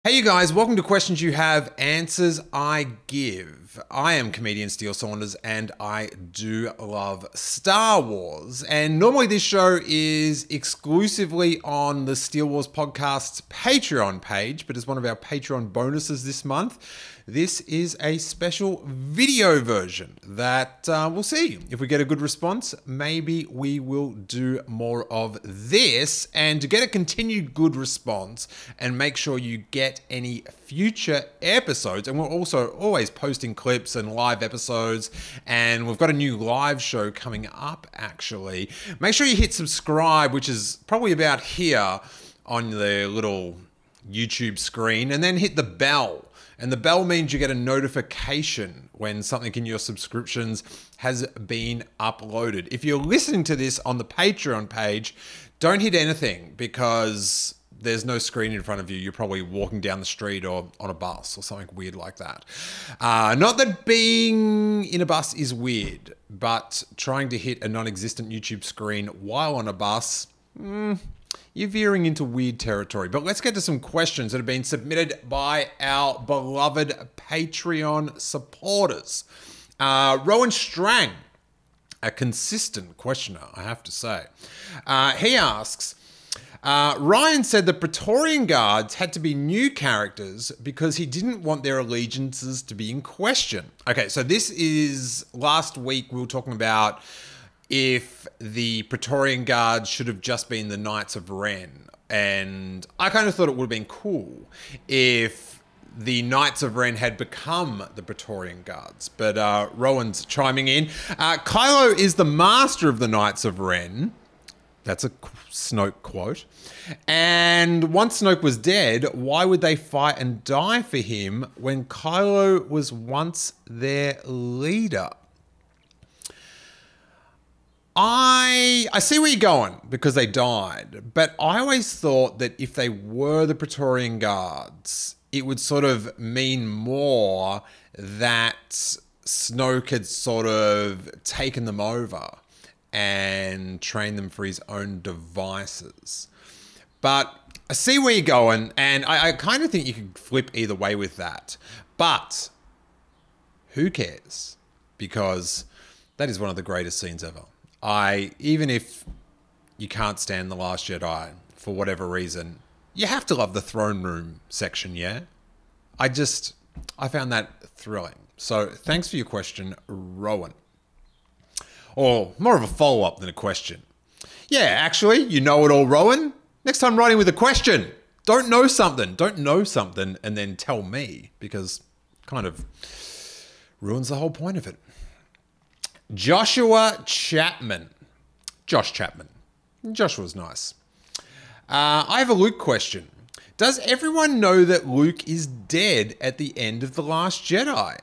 Hey you guys, welcome to Questions You Have, Answers I Give. I am comedian Steele Saunders and I do love Star Wars. And normally this show is exclusively on the Steele Wars podcast's Patreon page, but as one of our Patreon bonuses this month, this is a special video version that we'll see. If we get a good response, maybe we will do more of this. And to get a continued good response and make sure you get any future episodes, and we're also always posting clips and live episodes, and we've got a new live show coming up actually. Make sure you hit subscribe, which is probably about here on the little YouTube screen, and then hit the bell. And the bell means you get a notification when something in your subscriptions has been uploaded. If you're listening to this on the Patreon page, don't hit anything because there's no screen in front of you. You're probably walking down the street or on a bus or something weird like that. Not that being in a bus is weird, but trying to hit a non-existent YouTube screen while on a bus, you're veering into weird territory. But let's get to some questions that have been submitted by our beloved Patreon supporters. Rowan Strang, a consistent questioner, I have to say. He asks, Rian said the Preytorian guards had to be new characters because he didn't want their allegiances to be in question. Okay, so this is last week we were talking about if the Preytorian guards should have just been the Knights of Ren. And I kind of thought it would have been cool if the Knights of Ren had become the Preytorian guards. But Rowan's chiming in. Kylo is the master of the Knights of Ren. That's a Snoke quote. And once Snoke was dead, why would they fight and die for him when Kylo was once their leader? I see where you're going because they died, but I always thought that if they were the Preytorian guards, it would sort of mean more that Snoke had sort of taken them over and trained them for his own devices. But I see where you're going, and I kind of think you could flip either way with that. But who cares? Because that is one of the greatest scenes ever. Even if you can't stand The Last Jedi for whatever reason, you have to love the throne room section, yeah? I found that thrilling. So thanks for your question, Rowan. Or more of a follow-up than a question. Yeah, actually, you know it all, Rowan. Next time writing with a question, don't know something and then tell me, because it kind of ruins the whole point of it. Joshua Chapman. Josh Chapman. Joshua's nice. I have a Luke question. Does everyone know that Luke is dead at the end of The Last Jedi?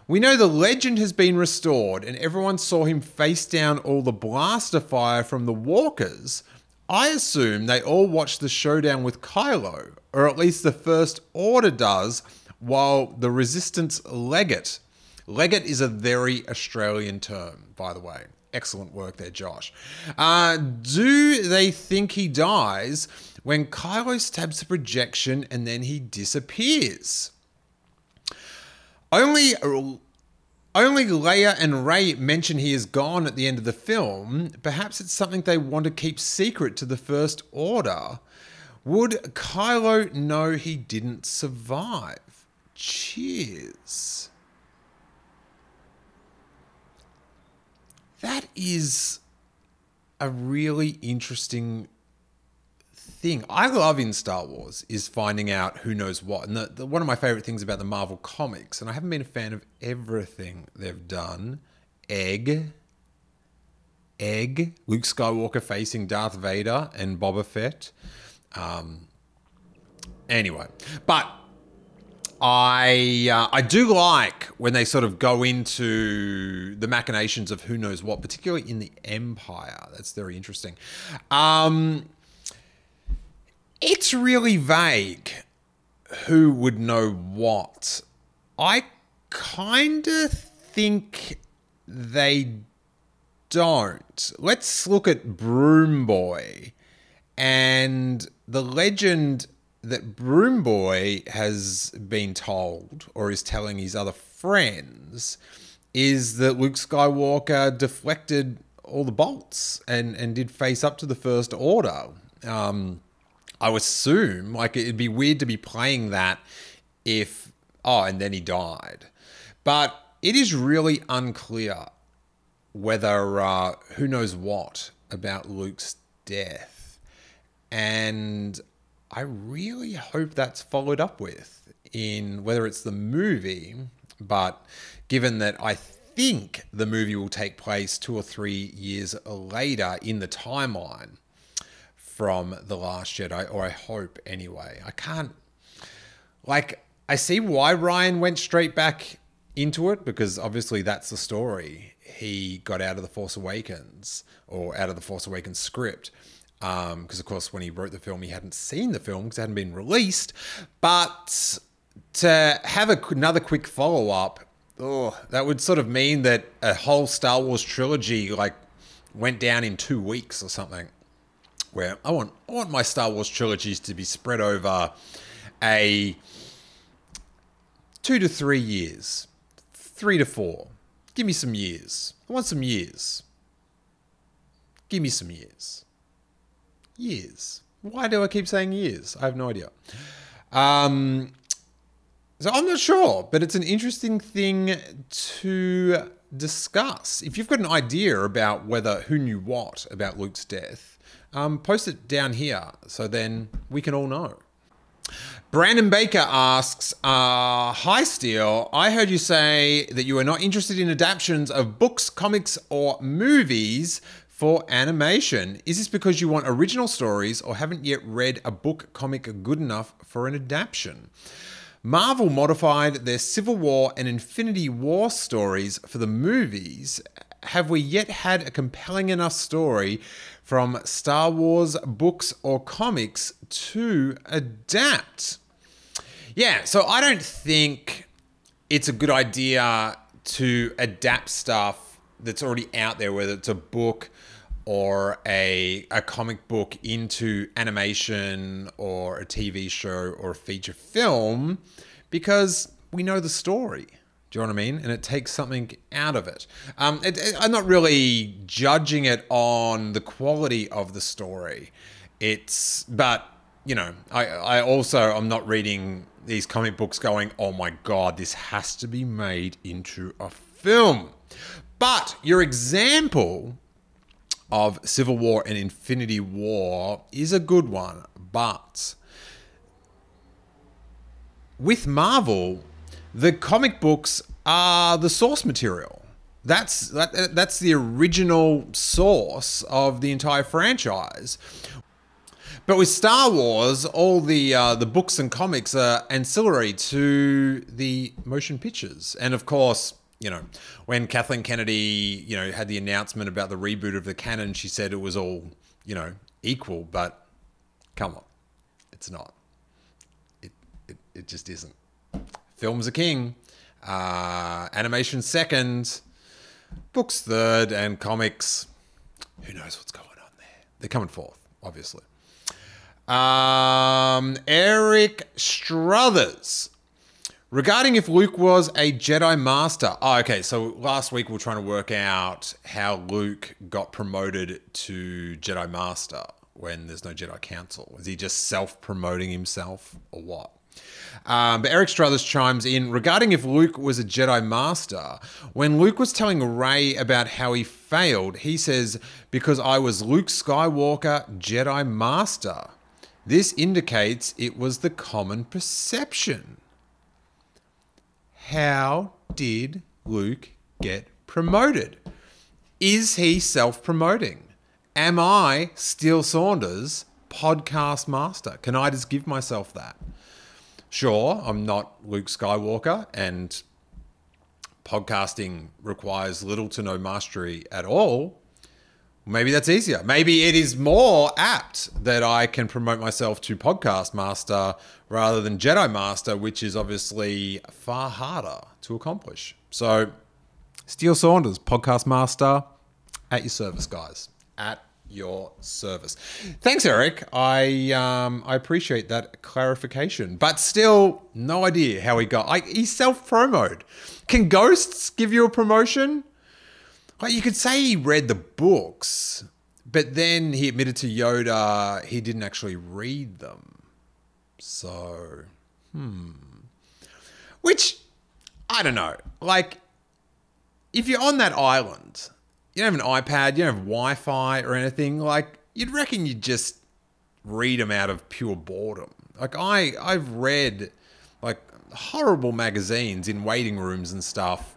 We know the legend has been restored and everyone saw him face down all the blaster fire from the walkers. I assume they all watched the showdown with Kylo, or at least the First Order does, while the Resistance Legate. Legate is a very Australian term, by the way. Excellent work there, Josh. Do they think he dies when Kylo stabs the projection and then he disappears? Only Leia and Rey mention he is gone at the end of the film. Perhaps it's something they want to keep secret to the First Order. Would Kylo know he didn't survive? Cheers. That is a really interesting thing. I love in Star Wars is finding out who knows what. And one of my favorite things about the Marvel comics, and I haven't been a fan of everything they've done. Egg. Luke Skywalker facing Darth Vader and Boba Fett. Anyway, but I do like when they sort of go into the machinations of who knows what, particularly in the Empire. That's very interesting. It's really vague who would know what. I kind of think they don't. Let's look at Broom Boy and the legend that Broom Boy has been told, or is telling his other friends, is that Luke Skywalker deflected all the bolts and did face up to the First Order. I would assume, like, it'd be weird to be playing that if, and then he died. But it is really unclear whether, who knows what about Luke's death. And I really hope that's followed up with in whether it's the movie, but given that I think the movie will take place 2 or 3 years later in the timeline from The Last Jedi, or I hope anyway. I see why Rian went straight back into it, because obviously that's the story he got out of The Force Awakens, or out of the Force Awakens script. Because of course when he wrote the film, he hadn't seen the film because it hadn't been released. But to have another quick follow-up, that would sort of mean that a whole Star Wars trilogy went down in 2 weeks or something. Where I want my Star Wars trilogies to be spread over a 2 to 3 years, 3 to 4. Give me some years. I want some years. Give me some years. Years. Why do I keep saying years? I have no idea. So I'm not sure, but it's an interesting thing to discuss. If you've got an idea about who knew what about Luke's death, post it down here so then we can all know. Brandon Baker asks, hi Steele, I heard you say that you are not interested in adaptations of books, comics, or movies for animation. Is this because you want original stories or haven't yet read a book comic good enough for an adaptation? Marvel modified their Civil War and Infinity War stories for the movies. Have we yet had a compelling enough story from Star Wars books or comics to adapt? Yeah, so I don't think it's a good idea to adapt stuff that's already out there, whether it's a book or a comic book, into animation or a TV show or a feature film, because we know the story. Do you know what I mean? And it takes something out of it. I'm not really judging it on the quality of the story. But I also, I'm not reading these comic books going, oh my God, this has to be made into a film. But your example of Civil War and Infinity War is a good one. But with Marvel, the comic books are the source material. That's the original source of the entire franchise. But with Star Wars, all the books and comics are ancillary to the motion pictures. And of course, when Kathleen Kennedy, had the announcement about the reboot of the canon, she said it was all, equal. But come on, it's not. It just isn't. Film's are king, animation second, books third, and comics, who knows what's going on there. They're coming forth, obviously. Eric Struthers. Regarding if Luke was a Jedi Master. Oh, okay, so last week we were trying to work out how Luke got promoted to Jedi Master when there's no Jedi Council. Is he just self-promoting himself or what? But Eric Struthers chimes in, regarding if Luke was a Jedi Master, when Luke was telling Rey about how he failed, he says, because I was Luke Skywalker, Jedi Master. This indicates it was the common perception. How did Luke get promoted? Is he self-promoting? Am I, Steele Saunders, podcast master? Can I just give myself that? Sure, I'm not Luke Skywalker, and podcasting requires little to no mastery at all. Maybe that's easier. Maybe it is more apt that I can promote myself to podcast master rather than Jedi Master, which is obviously far harder to accomplish. So, Steele Saunders, podcast master, at your service, guys. At your service. Thanks, Eric. I appreciate that clarification, but still no idea how he got. He's self-promoted. Can ghosts give you a promotion? Like, you could say he read the books, but then he admitted to Yoda he didn't actually read them. So, which, I don't know. Like, if you're on that island, you don't have an iPad, you don't have Wi-Fi or anything, like, you'd reckon you'd just read them out of pure boredom. Like, I've read, like, horrible magazines in waiting rooms and stuff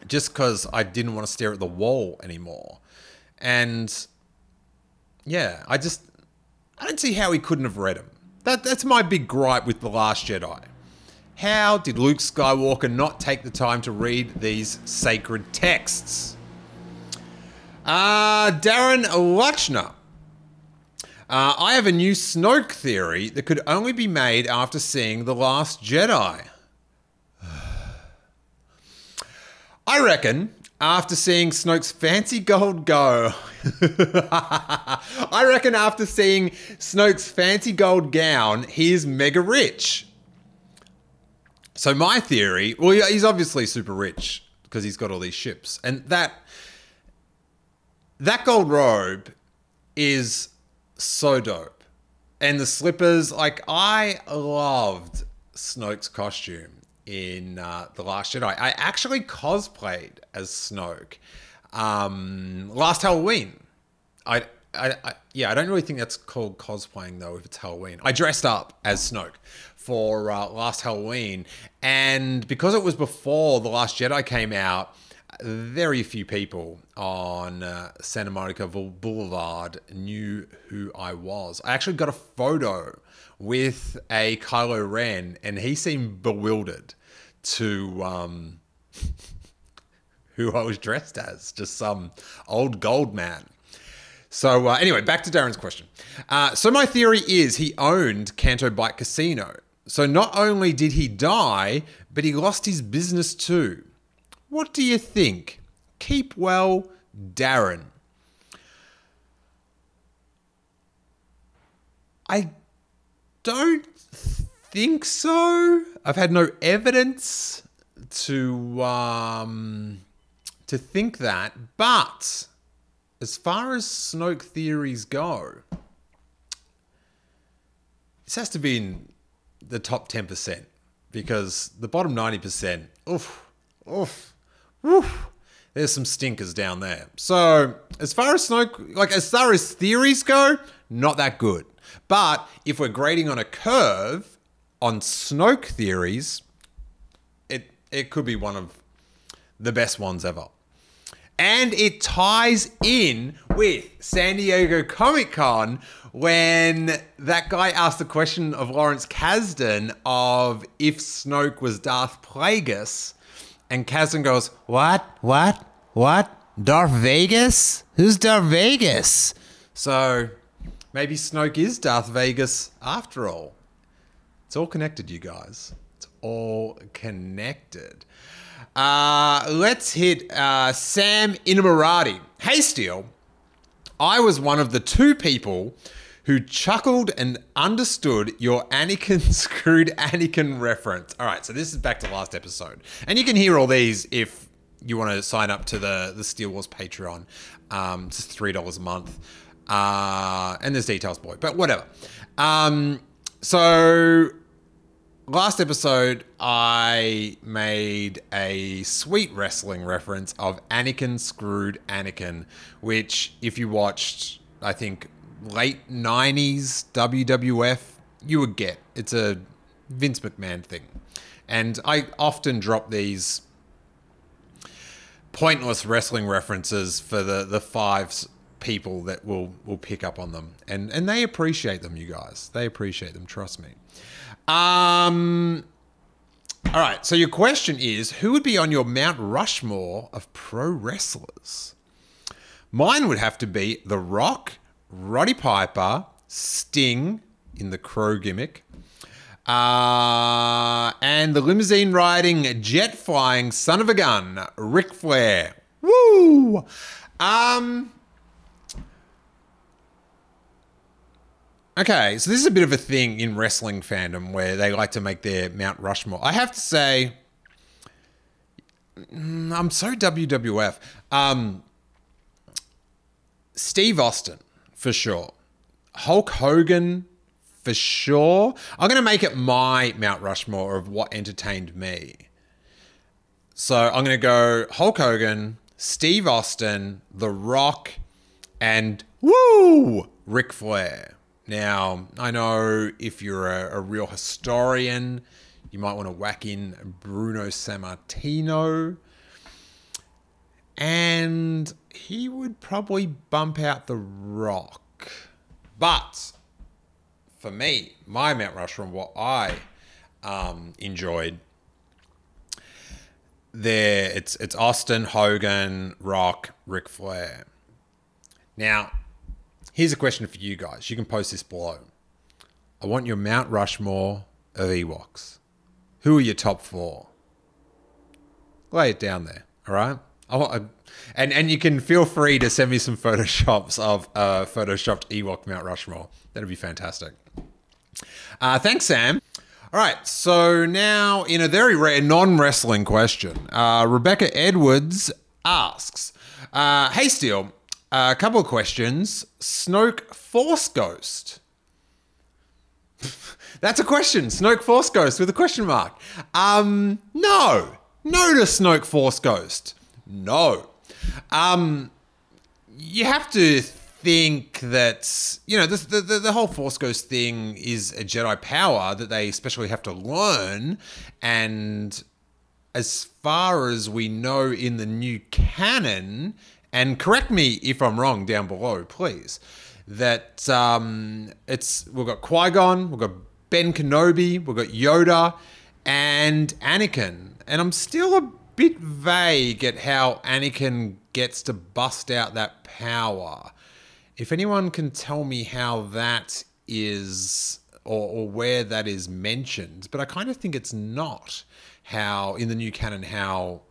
just because I didn't want to stare at the wall anymore. And, yeah, I don't see how he couldn't have read them. That's my big gripe with The Last Jedi. How did Luke Skywalker not take the time to read these sacred texts? Darren Lutchner. I have a new Snoke theory that could only be made after seeing The Last Jedi. I reckon after seeing Snoke's fancy gold gown, he is mega rich. So my theory, well, he's obviously super rich because he's got all these ships. And that gold robe is so dope. And the slippers, like, I loved Snoke's costume in The Last Jedi. I actually cosplayed as Snoke last Halloween. I don't really think that's called cosplaying, though, if it's Halloween. I dressed up as Snoke for last Halloween, and because it was before The Last Jedi came out, very few people on Santa Monica Boulevard knew who I was. I actually got a photo with a Kylo Ren, and he seemed bewildered to who I was dressed as, just some old gold man. So anyway, back to Darren's question. So my theory is he owned Canto Bight Casino. So not only did he die, but he lost his business too. What do you think? Keep well, Darren. I don't think so. I've had no evidence to think that, but as far as Snoke theories go, this has to be in the top 10%, because the bottom 90%, there's some stinkers down there. So as far as Snoke, like, as far as theories go, not that good. But if we're grading on a curve on Snoke theories, it could be one of the best ones ever. And it ties in with San Diego Comic-Con when that guy asked the question of Lawrence Kasdan of if Snoke was Darth Plagueis. And Kasdan goes, what? Darth Vegas? Who's Darth Vegas? So maybe Snoke is Darth Vegas after all. It's all connected, you guys. It's all connected. Let's hit Sam Inamarati. Hey, Steele. I was one of the 2 people who chuckled and understood your Anakin screwed Anakin reference. All right, so this is back to last episode. And you can hear all these if you want to sign up to the Steele Wars Patreon. It's $3 a month. And there's details below, but whatever. So last episode, I made a sweet wrestling reference of Anakin screwed Anakin, which if you watched, I think, late 90s WWF, you would get. It's a Vince McMahon thing. And I often drop these pointless wrestling references for the 5 people that will pick up on them. And they appreciate them, you guys. They appreciate them, trust me. All right, so your question is, who would be on your Mount Rushmore of pro wrestlers? Mine would have to be The Rock, Roddy Piper, Sting in the Crow gimmick, and the limousine riding, jet flying son of a gun, Ric Flair. Woo! Okay, so this is a bit of a thing in wrestling fandom where they like to make their Mount Rushmore. I have to say, I'm so WWF. Steve Austin, for sure. Hulk Hogan, for sure. I'm going to make it my Mount Rushmore of what entertained me. So I'm going to go Hulk Hogan, Steve Austin, The Rock, and Ric Flair. Now, I know if you're a real historian, you might want to whack in Bruno Sammartino. And he would probably bump out The Rock. But for me, my Mount Rushmore, what I enjoyed, it's Austin, Hogan, Rock, Ric Flair. Now, here's a question for you guys. You can post this below. I want your Mount Rushmore of Ewoks. Who are your top 4? Lay it down there, all right? And you can feel free to send me some photoshops of photoshopped Ewok Mount Rushmore. That'd be fantastic. Thanks, Sam. All right, so now in a very rare non-wrestling question, Rebecca Edwards asks, hey, Steele, a couple of questions. Snoke Force Ghost. That's a question. Snoke Force Ghost with a question mark. No to Snoke Force Ghost. No. You have to think that, you know, the whole Force Ghost thing is a Jedi power that they especially have to learn. And as far as we know in the new canon, and correct me if I'm wrong down below, please, that we've got Qui-Gon, we've got Ben Kenobi, we've got Yoda, and Anakin. And I'm still a bit vague at how Anakin gets to bust out that power. If anyone can tell me how that is, or where that is mentioned, but I kind of think it's not how, in the new canon, how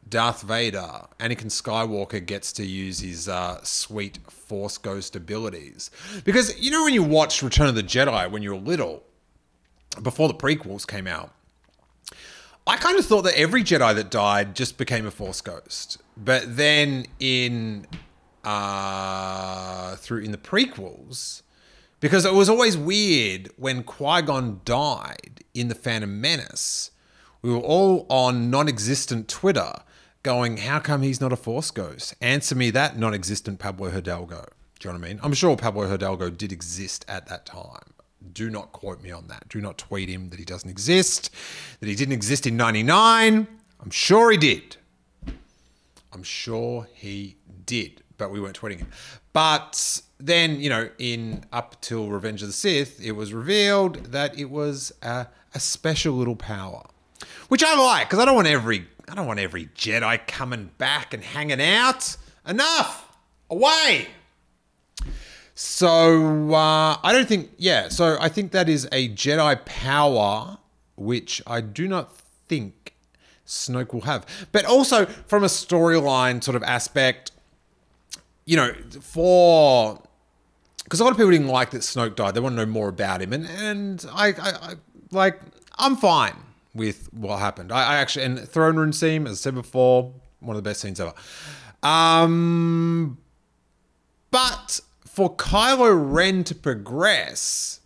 Darth Vader, Anakin Skywalker, gets to use his sweet Force Ghost abilities. Because, you know, when you watched Return of the Jedi when you were little, before the prequels came out, I kind of thought that every Jedi that died just became a Force Ghost. But then in the prequels, because it was always weird when Qui-Gon died in The Phantom Menace, we were all on non-existent Twitter going, how come he's not a Force Ghost? Answer me that, non-existent Pablo Hidalgo. Do you know what I mean? I'm sure Pablo Hidalgo did exist at that time. Do not quote me on that. Do not tweet him that he doesn't exist, that he didn't exist in 99. I'm sure he did. I'm sure he did, but we weren't tweeting him. But then, you know, in up till Revenge of the Sith, it was revealed that it was a special little power, which I like, because I don't want every Jedi coming back and hanging out. Enough. Away. So I don't think, so I think that is a Jedi power, which I do not think Snoke will have. But also from a storyline sort of aspect, you know, because a lot of people didn't like that Snoke died. They want to know more about him. And I'm fine with what happened. I actually, and Throne Room scene, as I said before, one of the best scenes ever. But for Kylo Ren to progress,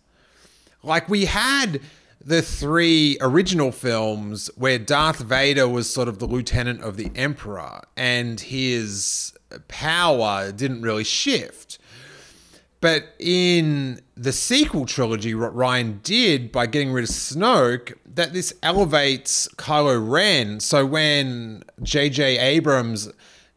like we had the 3 original films where Darth Vader was sort of the lieutenant of the Emperor and his power didn't really shift. But in the sequel trilogy, what Rian did by getting rid of Snoke, that this elevates Kylo Ren. So when J.J. Abrams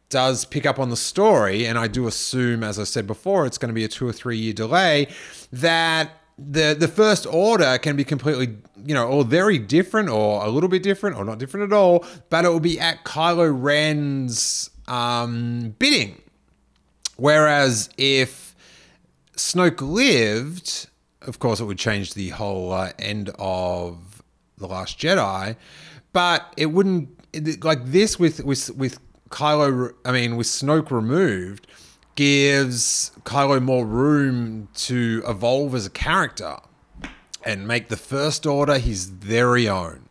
does pick up on the story, and I do assume, as I said before, it's going to be a 2 or 3 year delay, that the First Order can be completely, you know, or very different, or a little bit different, or not different at all, but it will be at Kylo Ren's bidding. Whereas if Snoke lived, of course, it would change the whole end of The Last Jedi, but it wouldn't, like this with Kylo, I mean, with Snoke removed, gives Kylo more room to evolve as a character and make the First Order his very own.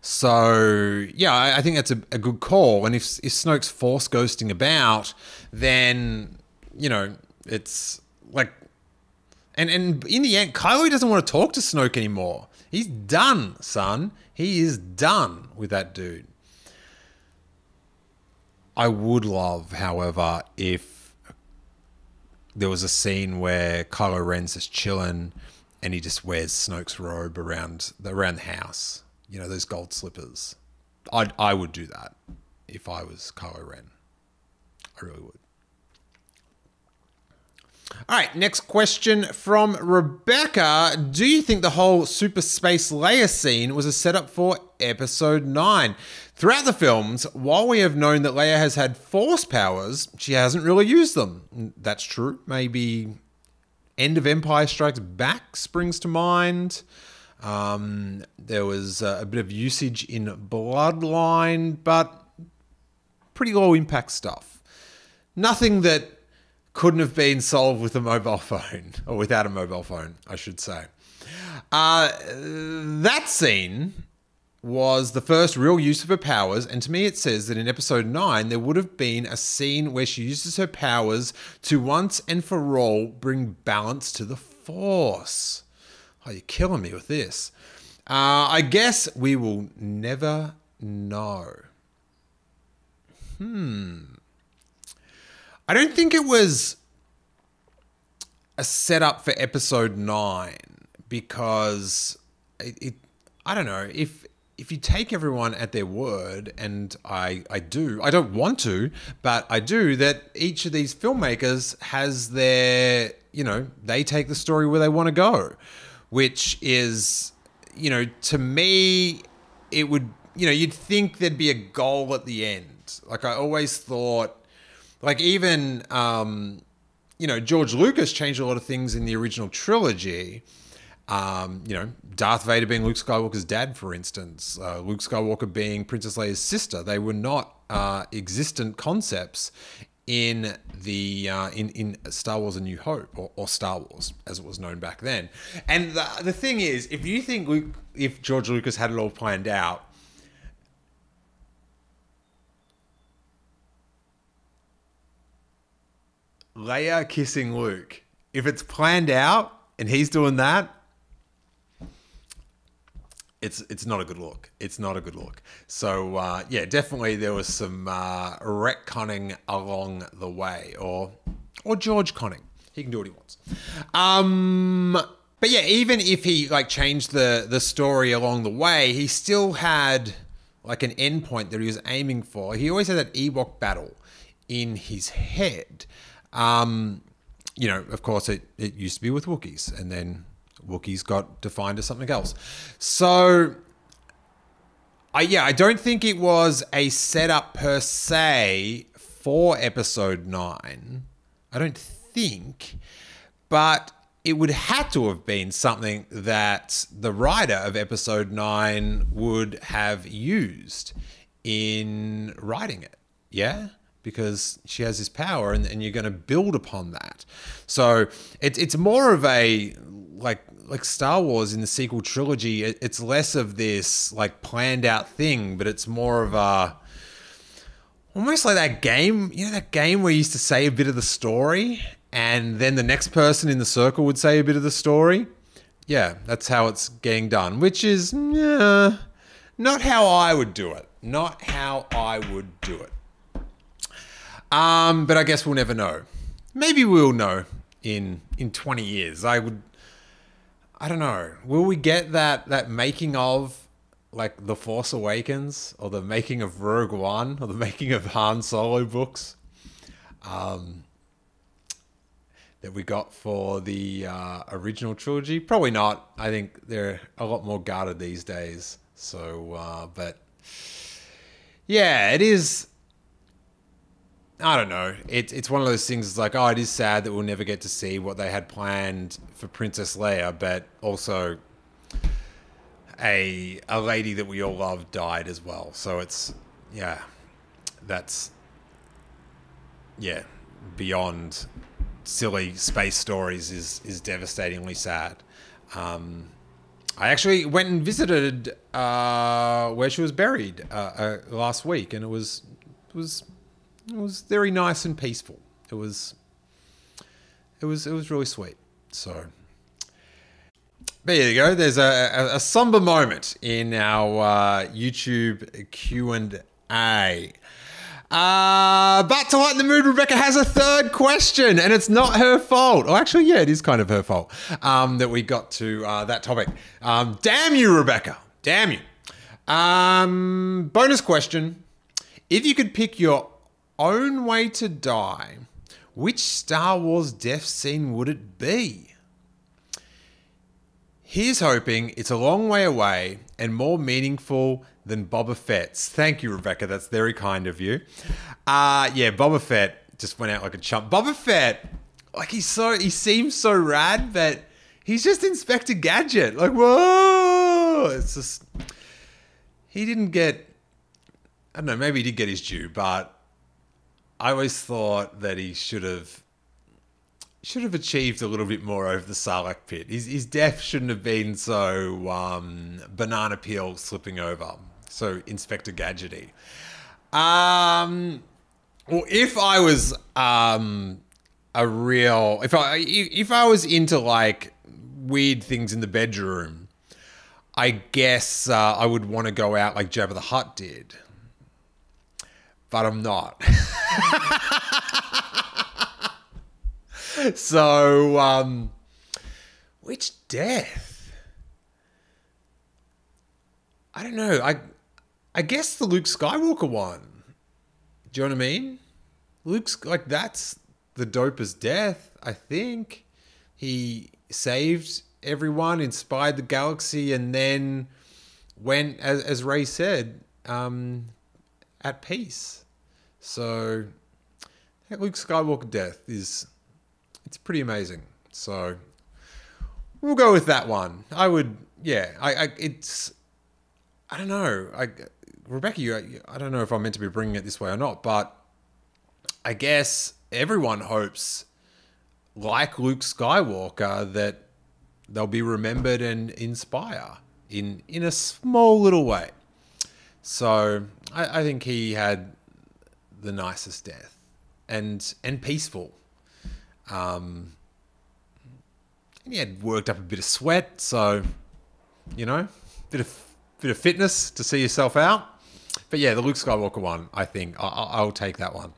So, yeah, I think that's a good call. And if Snoke's force ghosting about, then, you know, it's like... And in the end, Kylo doesn't want to talk to Snoke anymore. He's done, son. He is done with that dude. I would love, however, if there was a scene where Kylo Ren's just chilling and he just wears Snoke's robe around the house. You know, those gold slippers. I would do that if I was Kylo Ren. I really would. All right, next question from Rebecca. Do you think the whole Super Space Leia scene was a setup for Episode 9? Throughout the films, while we have known that Leia has had Force powers, she hasn't really used them. That's true. Maybe End of Empire Strikes Back springs to mind. There was a bit of usage in Bloodline, but pretty low impact stuff. Nothing that couldn't have been solved with a mobile phone, or without a mobile phone, I should say. That scene was the first real use of her powers, and to me it says that in Episode 9 there would have been a scene where she uses her powers to once and for all bring balance to the Force. Oh, you're killing me with this. I guess we will never know. I don't think it was a setup for Episode 9 because I don't know, if you take everyone at their word, and I don't want to, but I do, that each of these filmmakers has their, you know, they take the story where they want to go, which is, you know, to me, it would, you know, you'd think there'd be a goal at the end. Like I always thought, like even, you know, George Lucas changed a lot of things in the original trilogy. You know, Darth Vader being Luke Skywalker's dad, for instance, Luke Skywalker being Princess Leia's sister. They were not existent concepts in the in Star Wars: A New Hope, or Star Wars as it was known back then. And the thing is, if you think if George Lucas had it all planned out, Leia kissing Luke, if it's planned out and he's doing that, it's not a good look. It's not a good look. So yeah, definitely there was some retconning along the way, or George conning. He can do what he wants. But yeah, even if he like changed the story along the way, he still had like an endpoint that he was aiming for. He always had that Ewok battle in his head. You know, of course, it used to be with Wookiees, and then Wookiees got defined as something else. So, I don't think it was a setup per se for Episode 9. I don't think, but it would have to have been something that the writer of Episode 9 would have used in writing it. Yeah? Because she has this power, and you're going to build upon that. So it's more of a like Star Wars in the sequel trilogy. It's less of this like planned out thing, but it's more of a almost like that game. You know, that game where you used to say a bit of the story, and then the next person in the circle would say a bit of the story. Yeah, that's how it's getting done, which is not how I would do it. Not how I would do it. But I guess we'll never know. Maybe we'll know in 20 years. I don't know. Will we get that making of like The Force Awakens, or the making of Rogue One, or the making of Han Solo books that we got for the original trilogy? Probably not. I think they're a lot more guarded these days. So, but yeah, it is. I don't know. It's one of those things. It's like, oh, it is sad that we'll never get to see what they had planned for Princess Leia, but also a lady that we all love died as well. So it's, yeah, that's, yeah, beyond silly space stories is devastatingly sad. I actually went and visited where she was buried last week, and it was very nice and peaceful. It was really sweet. So, but there you go. There's a somber moment in our YouTube Q&A. But to lighten the mood, Rebecca has a third question, and it's not her fault. Oh, actually, yeah, it is kind of her fault that we got to that topic. Damn you, Rebecca. Damn you. Bonus question. If you could pick your own way to die, which Star Wars death scene would it be? Here's hoping it's a long way away and more meaningful than Boba Fett's. Thank you, Rebecca. That's very kind of you. Yeah, Boba Fett just went out like a chump. Boba Fett, like he seems so rad, but he's just Inspector Gadget. Like, whoa! It's just, he didn't get, I don't know, maybe he did get his due, but I always thought that he should have achieved a little bit more over the Sarlacc pit. His death shouldn't have been so banana peel slipping over, so Inspector Gadgety. Well, if I was if I was into like weird things in the bedroom, I guess I would want to go out like Jabba the Hutt did, but I'm not. So, which death? I don't know. I guess the Luke Skywalker one. Do you know what I mean? Luke's like, that's the dopest death, I think. He saved everyone, inspired the galaxy, and then went, as Rey said, at peace. So that Luke Skywalker death it's pretty amazing. So we'll go with that one. I would, yeah. I don't know. Rebecca, I don't know if I'm meant to be bringing it this way or not, but I guess everyone hopes, like Luke Skywalker, that they'll be remembered and inspire in a small little way. So I think he had the nicest death and peaceful. And he had worked up a bit of sweat, so, you know, bit of fitness to see yourself out. But yeah, the Luke Skywalker one, I think I'll take that one.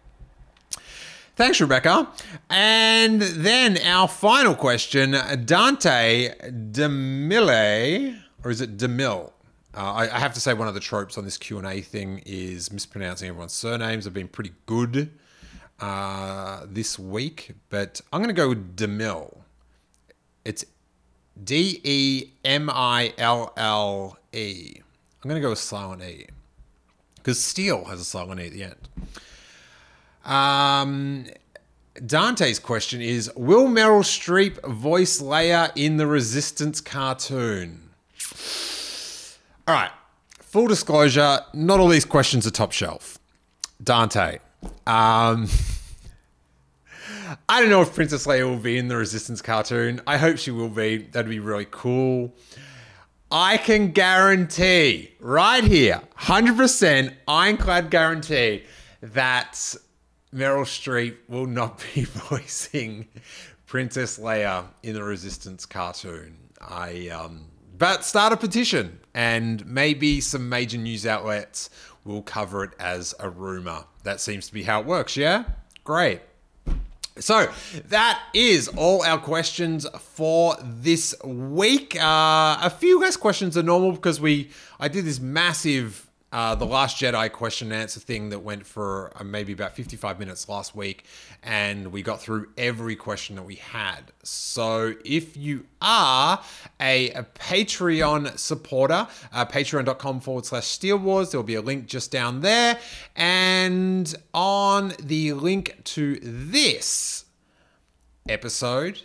Thanks, Rebecca. And then our final question, Dante DeMille, or is it DeMille? I have to say one of the tropes on this Q&A thing is mispronouncing everyone's surnames. I've been pretty good this week, but I'm going to go with DeMille. It's DeMille. I'm going to go with silent E, because Steele has a silent E at the end. Dante's question is, will Meryl Streep voice Leia in the Resistance cartoon? All right, full disclosure, not all these questions are top shelf. Dante, I don't know if Princess Leia will be in the Resistance cartoon. I hope she will be. That'd be really cool. I can guarantee right here, 100% ironclad guarantee that Meryl Streep will not be voicing Princess Leia in the Resistance cartoon. But start a petition, and maybe some major news outlets will cover it as a rumor. That seems to be how it works, yeah? Great. So that is all our questions for this week. A few less questions than normal because I did this massive The Last Jedi question and answer thing that went for maybe about 55 minutes last week, and we got through every question that we had. So if you are a Patreon supporter, patreon.com/Steele Wars, there'll be a link just down there. And on the link to this episode,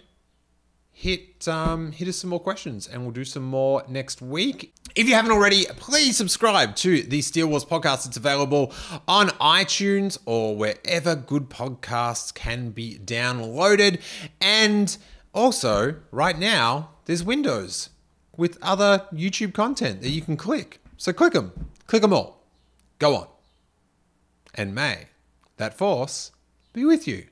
hit us some more questions, and we'll do some more next week. If you haven't already, please subscribe to the Steele Wars podcast. It's available on iTunes or wherever good podcasts can be downloaded. And also, right now, there's windows with other YouTube content that you can click. So click them. Click them all. Go on. And may that force be with you.